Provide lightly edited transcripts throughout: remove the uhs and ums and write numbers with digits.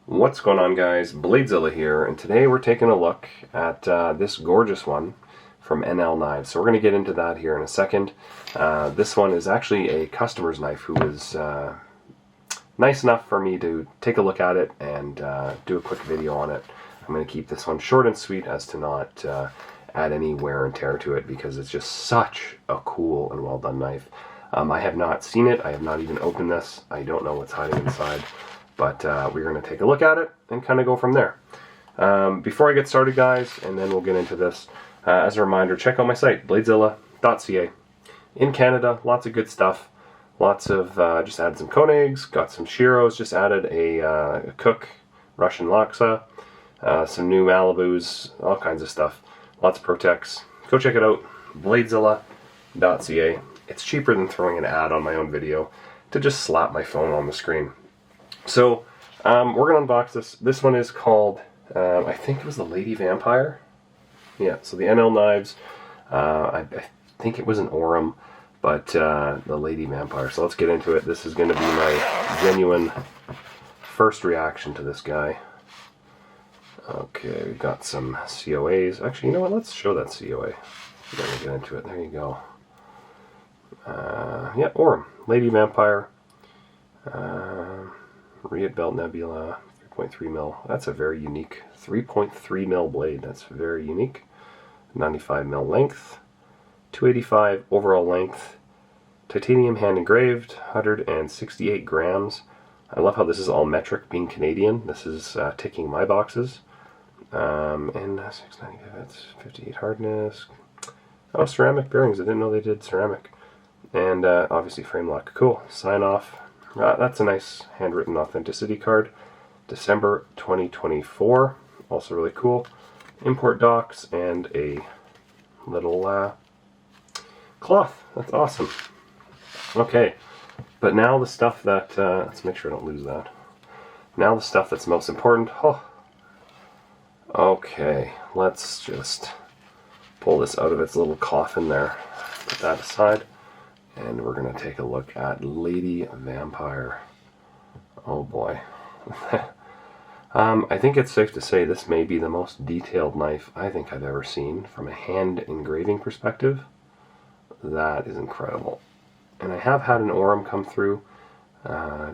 What's going on, guys? BladeZilla here, and today we're taking a look at this gorgeous one from NL Knives. So we're going to get into that here in a second. This one is actually a customer's knife who was nice enough for me to take a look at it and do a quick video on it. I'm going to keep this one short and sweet as to not add any wear and tear to it because it's just such a cool and well done knife. I have not seen it. I have not even opened this. I don't know what's hiding inside. But we're going to take a look at it and kind of go from there. Before I get started, guys, and then we'll get into this, as a reminder, check out my site, BladeZilla.ca. In Canada, lots of good stuff. Lots of, just added some Koenigs, got some Shiros, just added a Cook Russian Laksa, some new Malibus, all kinds of stuff. Lots of Protex. Go check it out, BladeZilla.ca. It's cheaper than throwing an ad on my own video to just slap my phone on the screen. So, we're going to unbox this. This one is called, I think it was the Lady Vampire. Yeah, so the NL Knives, I think it was an Aurum, but the Lady Vampire. So let's get into it. This is going to be my genuine first reaction to this guy. Okay, we've got some COAs. Actually, you know what? Let's show that COA. We're going to get into it. There you go. Yeah, Aurum. Lady Vampire. Reed Belt Nebula, 3.3 mil. That's a very unique 3.3 mil blade. That's very unique. 95 mil length, 285 overall length, titanium hand engraved, 168 grams. I love how this is all metric, being Canadian. This is ticking my boxes. And 695, that's 58 hardness. Oh, ceramic bearings. I didn't know they did ceramic. And obviously frame lock. Cool. Sign off. That's a nice handwritten authenticity card. December 2024. Also really cool. Import docs and a little cloth. That's awesome. Okay, but now the stuff that, let's make sure I don't lose that. Now the stuff that's most important. Oh. Okay, let's just pull this out of its little coffin there. Put that aside. And we're going to take a look at Lady Vampire. Oh boy. I think it's safe to say this may be the most detailed knife I think I've ever seen from a hand engraving perspective. That is incredible. And I have had an Aurum come through.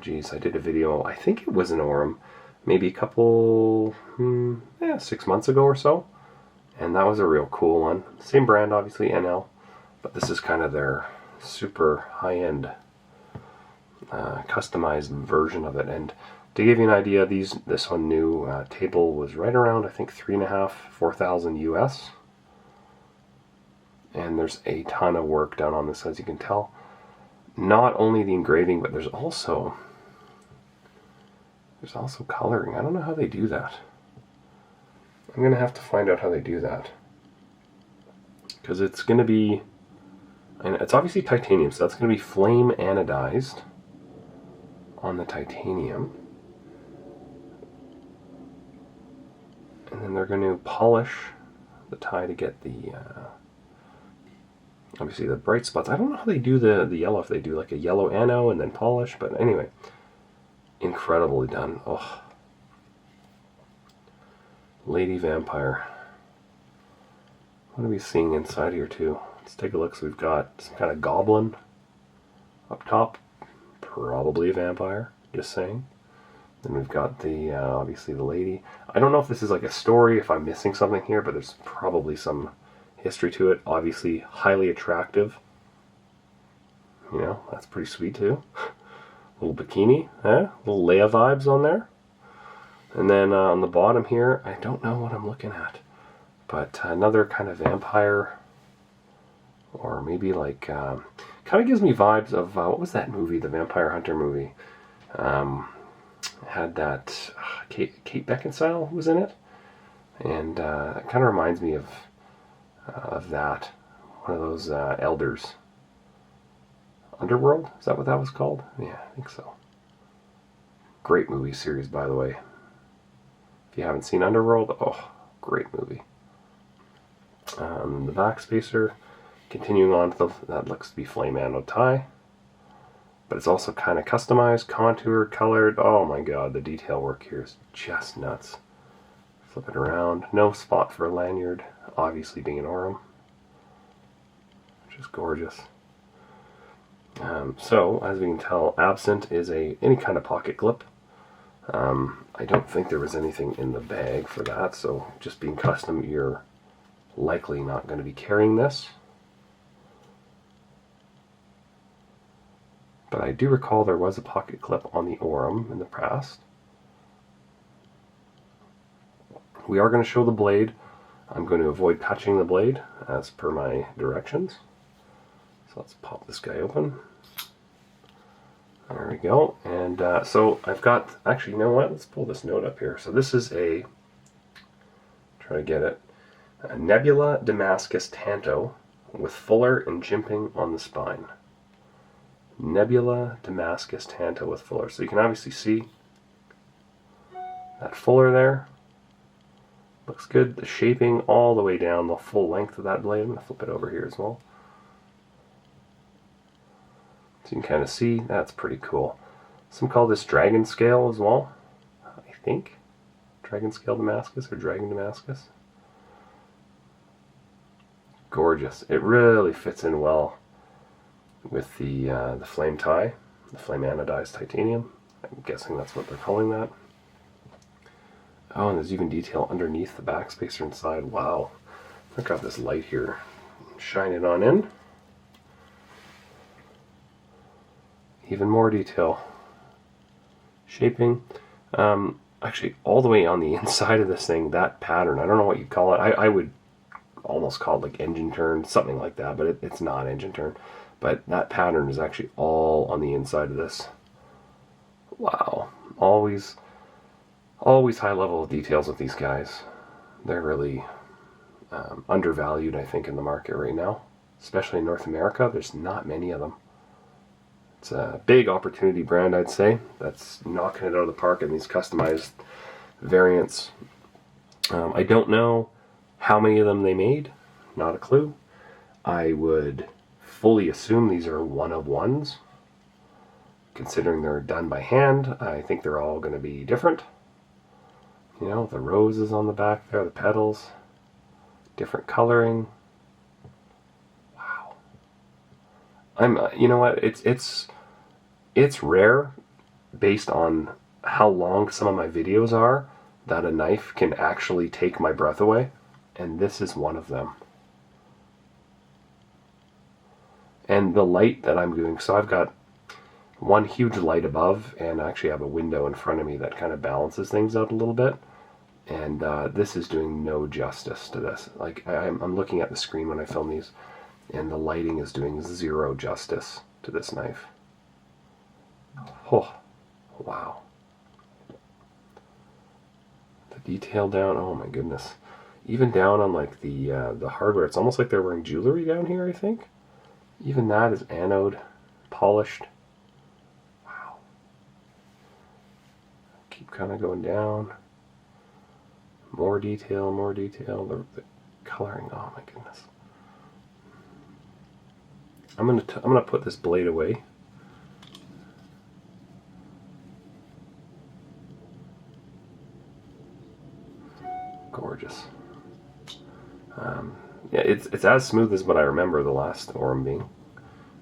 Geez, I did a video, I think it was an Aurum, maybe a couple, 6 months ago or so. And that was a real cool one. Same brand, obviously, NL. But this is kind of their super high-end customized version of it. And to give you an idea, this one new table was right around, I think, 3,500, 4,000 US. And there's a ton of work done on this, as you can tell. Not only the engraving, but there's also coloring. I don't know how they do that. I'm gonna have to find out how they do that, because it's gonna be, and it's obviously titanium, so that's going to be flame anodized on the titanium. And then they're going to polish the tie to get the, obviously the bright spots. I don't know how they do the yellow, if they do like a yellow ano and then polish, but anyway, incredibly done. Oh, Lady Vampire. What are we seeing inside here too? Let's take a look. So we've got some kind of goblin up top, probably a vampire, just saying. Then we've got the, obviously the lady. I don't know if this is like a story, if I'm missing something here, but there's probably some history to it. Obviously highly attractive. You know, that's pretty sweet too. Little bikini, little Leia vibes on there. And then on the bottom here, I don't know what I'm looking at, but another kind of vampire. Or maybe like, kind of gives me vibes of, what was that movie, the Vampire Hunter movie? Had that, Kate Beckinsale was in it. And it kind of reminds me of that. One of those elders. Underworld? Is that what that was called? Yeah, I think so. Great movie series, by the way. If you haven't seen Underworld, oh, great movie. The back spacer. Continuing on to that looks to be flame anode tie. but it's also kind of customized, contoured, colored. Oh my god, the detail work here is just nuts. Flip it around. No spot for a lanyard, obviously being an Aurum. Which is gorgeous. So, as we can tell, absent is any kind of pocket clip. I don't think there was anything in the bag for that, so just being custom, you're likely not going to be carrying this. But I do recall there was a pocket clip on the Aurum in the past. We are going to show the blade. I'm going to avoid touching the blade as per my directions. So let's pop this guy open. There we go. And so I've got, actually, you know what? Let's pull this note up here. So this is try to get it, a Nebula Damascus Tanto with fuller and jimping on the spine. Nebula Damascus Tanto with fuller. So you can obviously see that fuller there. Looks good. The shaping all the way down the full length of that blade. I'm going to flip it over here as well. So you can kind of see, that's pretty cool. Some call this dragon scale as well, I think. Dragon scale Damascus or dragon Damascus. Gorgeous. It really fits in well with the flame tie, the flame anodized titanium. I'm guessing that's what they're calling that. Oh, and there's even detail underneath the backspacer inside. Wow. I've got this light here. Shine it on in. Even more detail. Shaping. Actually, all the way on the inside of this thing, that pattern, I don't know what you'd call it. I would almost call it like engine turn, something like that, but it's not engine turn. But that pattern is actually all on the inside of this. Wow. Always high level of details with these guys. They're really undervalued, I think, in the market right now. Especially in North America, there's not many of them. It's a big opportunity brand, I'd say, that's knocking it out of the park in these customized variants. I don't know how many of them they made, not a clue. I would fully assume these are one-of-ones. Considering they're done by hand, I think they're all going to be different. You know, the roses on the back there, the petals, different coloring. Wow. You know what, it's rare, based on how long some of my videos are, that a knife can actually take my breath away, and this is one of them. And the light that I'm doing, so I've got one huge light above, and I actually have a window in front of me that kind of balances things out a little bit, and this is doing no justice to this. Like, I'm looking at the screen when I film these, and the lighting is doing zero justice to this knife. Oh, wow. The detail down, oh my goodness. Even down on like the hardware, it's almost like they're wearing jewelry down here, I think. Even that is anode polished. Wow. Keep kind of going down. More detail, more detail. The coloring, oh my goodness. I'm gonna put this blade away. Gorgeous. Yeah, it's as smooth as what I remember the last Aurum being.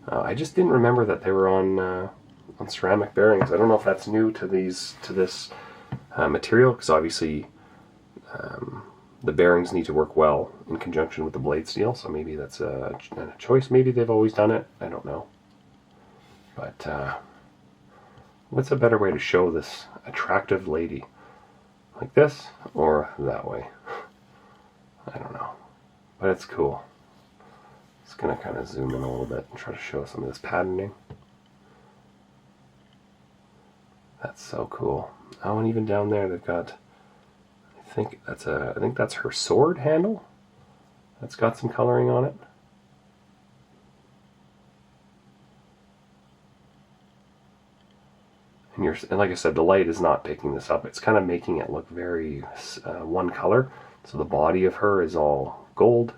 I just didn't remember that they were on ceramic bearings. I don't know if that's new to this material, because obviously the bearings need to work well in conjunction with the blade steel. So maybe that's a choice. Maybe they've always done it. I don't know. But what's a better way to show this attractive lady? Like this or that way? I don't know. But it's cool. Just gonna kind of zoom in a little bit and try to show some of this patterning. That's so cool. Oh, and even down there they've got, I think that's her sword handle. That's got some coloring on it. And like I said, the light is not picking this up. It's kind of making it look very one color. So the body of her is all gold,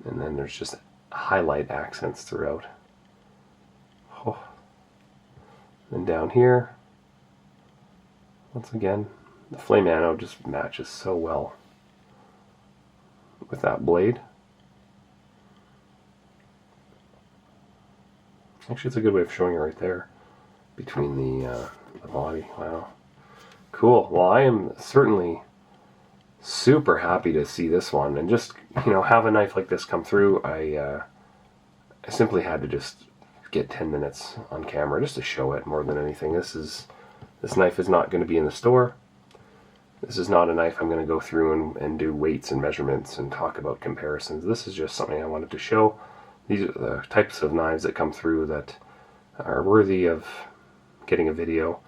and then there's just highlight accents throughout. Oh. And down here, once again, the flame anode just matches so well with that blade. Actually, it's a good way of showing it right there between the body. Wow. Cool. Well, I am certainly super happy to see this one, and just, you know, have a knife like this come through. I simply had to just get 10 minutes on camera just to show it more than anything. This knife is not going to be in the store. This is not a knife I'm going to go through and do weights and measurements and talk about comparisons. This is just something I wanted to show. These are the types of knives that come through that are worthy of getting a video.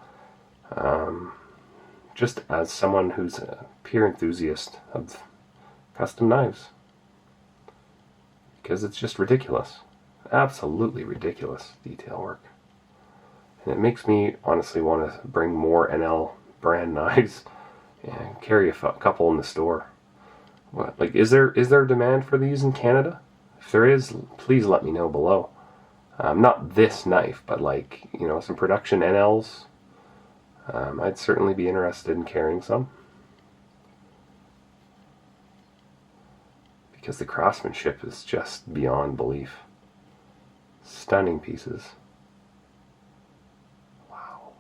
Just as someone who's a pure enthusiast of custom knives. Because it's just ridiculous. Absolutely ridiculous detail work. And it makes me honestly want to bring more NL brand knives and carry a couple in the store. What, like, is there demand for these in Canada? If there is, please let me know below. Not this knife, but like, you know, some production NLs. I'd certainly be interested in carrying some. Because the craftsmanship is just beyond belief. Stunning pieces. Wow.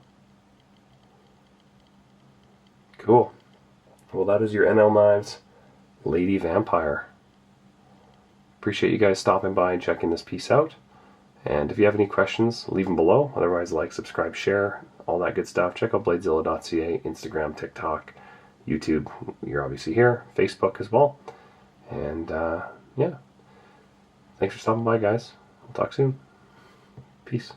Cool. Well, that is your NL Knives Lady Vampire. Appreciate you guys stopping by and checking this piece out. And if you have any questions, leave them below. Otherwise, like, subscribe, share, all that good stuff. Check out BladeZilla.ca, Instagram, TikTok, YouTube. You're obviously here. Facebook as well. And yeah. Thanks for stopping by, guys. We'll talk soon. Peace.